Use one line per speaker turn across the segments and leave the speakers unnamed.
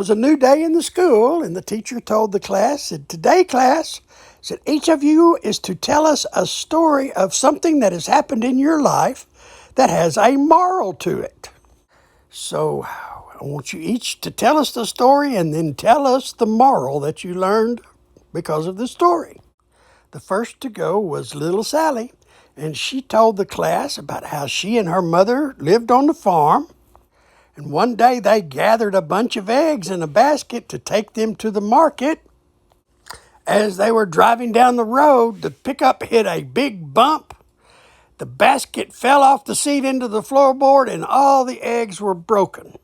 was a new day in the school, and the teacher told the class, said, "Today, class," said, "each of you is to tell us a story of something that has happened in your life that has a moral to it." So I want you each to tell us the story and then tell us the moral that you learned because of the story. The first to go was little Sally, and she told the class about how she and her mother lived on the farm. And one day they gathered a bunch of eggs in a basket to take them to the market. As they were driving down the road, the pickup hit a big bump. The basket fell off the seat into the floorboard and all the eggs were broken.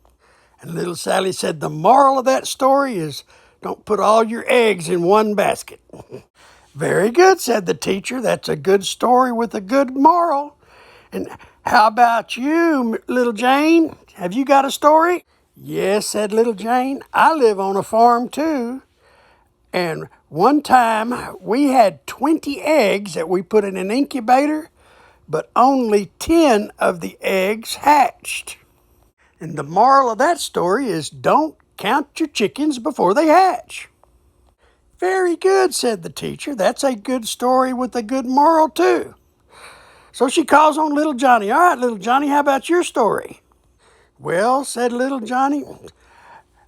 And little Sally said, "The moral of that story is don't put all your eggs in one basket." "Very good," said the teacher. "That's a good story with a good moral. And how about you, little Jane? Have you got a story?" "Yes," said little Jane. "I live on a farm too. And one time we had 20 eggs that we put in an incubator, but only 10 of the eggs hatched. And the moral of that story is don't count your chickens before they hatch." "Very good," said the teacher. "That's a good story with a good moral too." So she calls on little Johnny. "All right, little Johnny, how about your story?" "Well," said little Johnny,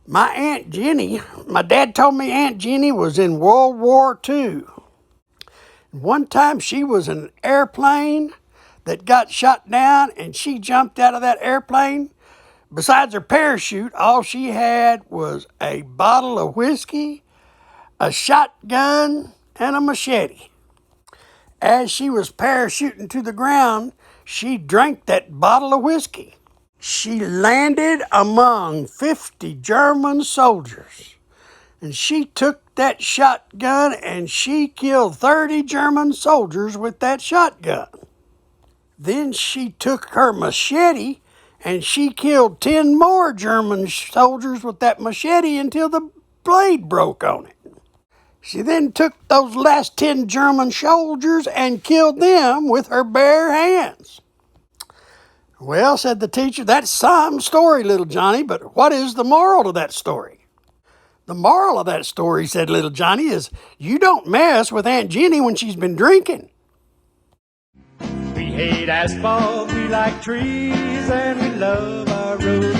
"my Aunt Jenny, my dad told me Aunt Jenny was in World War II. One time she was in an airplane that got shot down and she jumped out of that airplane. Besides her parachute, all she had was a bottle of whiskey, a shotgun, and a machete. As she was parachuting to the ground, she drank that bottle of whiskey. She landed among 50 German soldiers, and she took that shotgun and she killed 30 German soldiers with that shotgun. Then she took her machete and she killed 10 more German soldiers with that machete until the blade broke on it. She then took those last 10 German soldiers and killed them with her bare hands." "Well," said the teacher, "that's some story, little Johnny, but what is the moral to that story?" "The moral of that story," said little Johnny, "is you don't mess with Aunt Jenny when she's been drinking."
We hate asphalt, we like trees, and we love our roads.